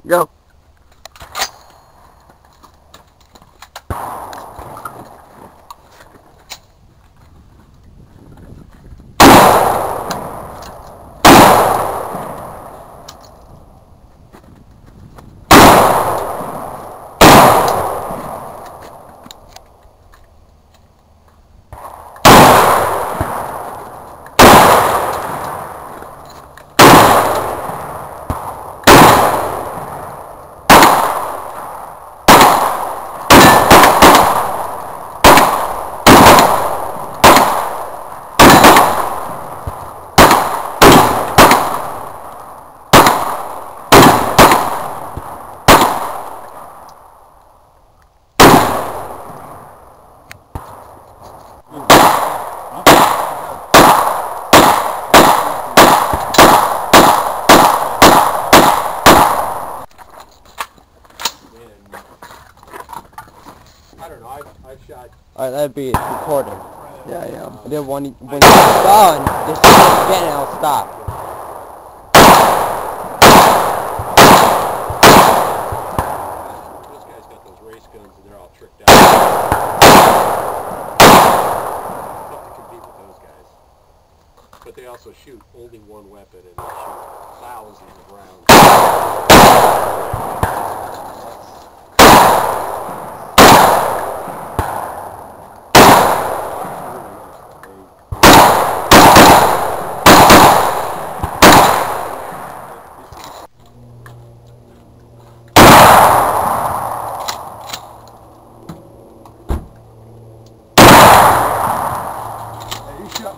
Go. I don't know, I shot... Alright, that'd be recording. Yeah, yeah. And then when you're done, just shoot it again and I'll stop. Those guys got those race guns and they're all tricked out. Tough to compete with those guys. But they also shoot only one weapon and they shoot thousands of rounds.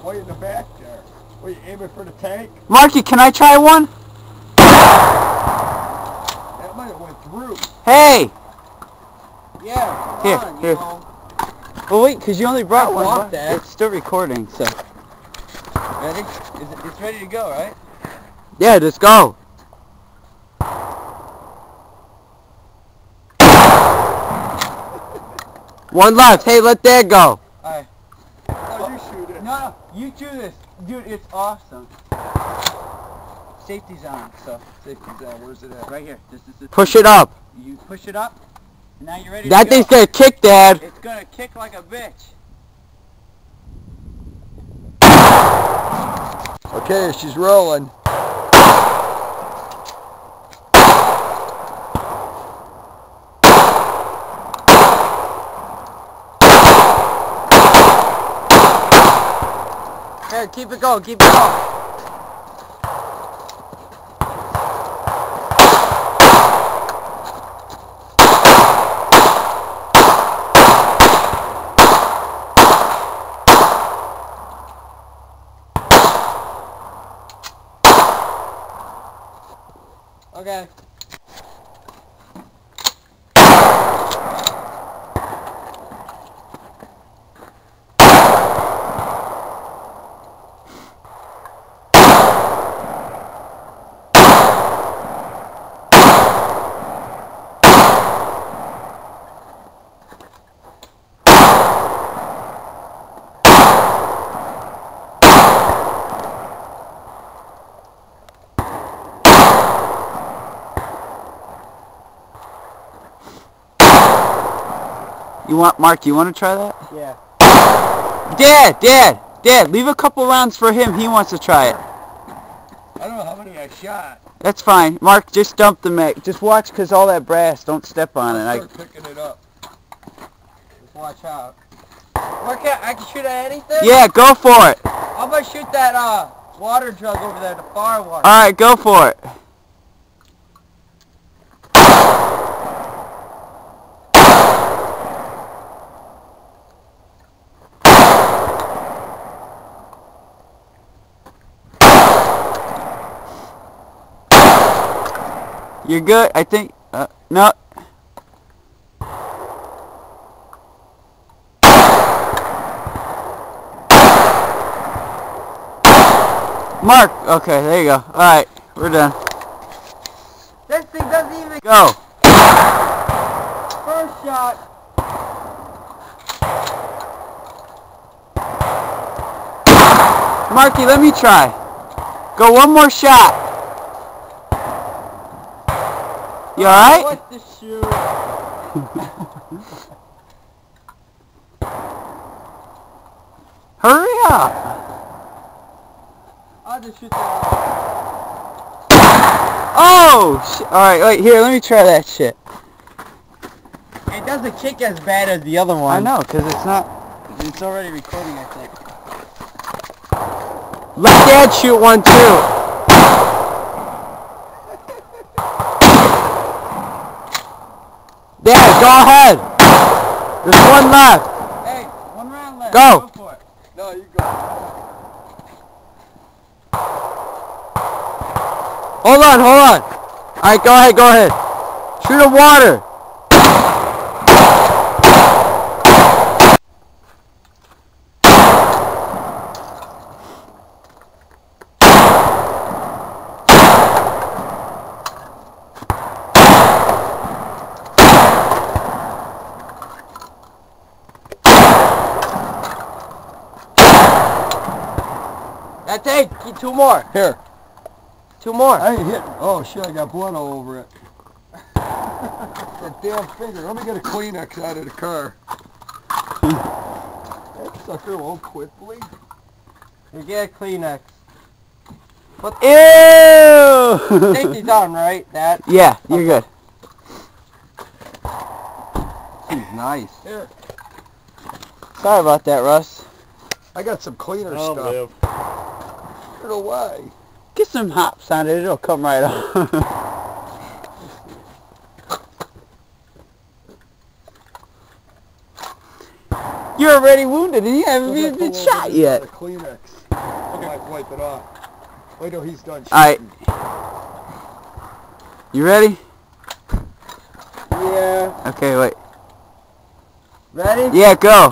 Way in the back there. Were you aiming for the tank? Marky, can I try one? That might have went through. Hey! Yeah, Here, come on, here. you know. Well, wait, because you only brought one. want that. It's still recording, so. Ready? It's ready to go, right? Yeah, just go. One left. Hey, let that go. Alright. Oh, you shoot it. No, you do this. Dude, it's awesome. Safety's on, so. Safety's on. Where's it at? Right here. This is the Push it up. You push it up, and now you're ready That to thing's go. gonna kick, Dad. It's gonna kick like a bitch. Okay, she's rolling. Here, keep it going, keep it going. Okay. You want, Mark, you want to try that? Yeah. Dad, leave a couple rounds for him. He wants to try it. I don't know how many I shot. That's fine. Mark, just dump the Mk. Just watch, because all that brass, don't step on it. Start picking it up. Just watch out. Mark, I can shoot at anything? Yeah, go for it. I'm going to shoot that water jug over there, the far one. Alright, go for it. You're good, I think. No. Mark, okay, there you go. Alright, we're done. This thing doesn't even Go. first shot. Marky, let me try. Go one more shot. You alright? What the shoot? Hurry up! I'll just shoot that. Oh! Alright, wait, here, let me try that shit. It doesn't kick as bad as the other one. I know, because it's not... It's already recording, I think. Let Dad shoot one, too. Dad, go ahead. There's one left. Hey, one round left. Go. Go for it. No, you go. Hold on. Alright, go ahead. Shoot the water. That's it. Get two more. Here. Two more. I ain't hitting. Oh shit, I got blood all over it. That damn finger. Let me get a Kleenex out of the car. That sucker won't quit bleeding. You get a Kleenex. Ew! Safety's on, right? That. Yeah, you're good. He's nice. Here. Sorry about that, Russ. I got some cleaner I'll stuff. live. Get away. Get some hops on it, it'll come right off. You're already wounded and you haven't even been shot yet. Kleenex. Okay. Wipe it off. Wait till he's done shooting. Alright. You ready? Yeah. Okay, wait. Ready? Yeah, go.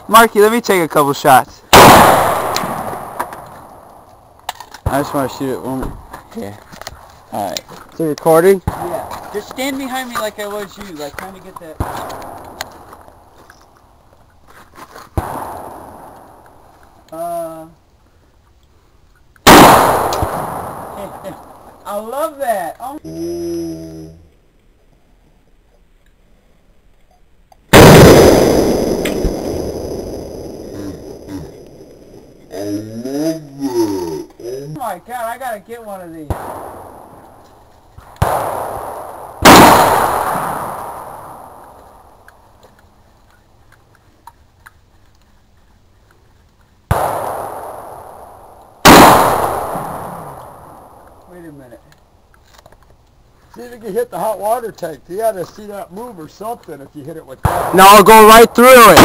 Marky, let me take a couple shots. I just want to shoot it one more. Yeah. Alright. Is it recording? Yeah. Just stand behind me like I was you, like trying to get that. I love that. Oh. Oh my God, I gotta get one of these. Wait a minute. See if you can hit the hot water tank. You gotta see that move or something if you hit it with that. No, I'll go right through it.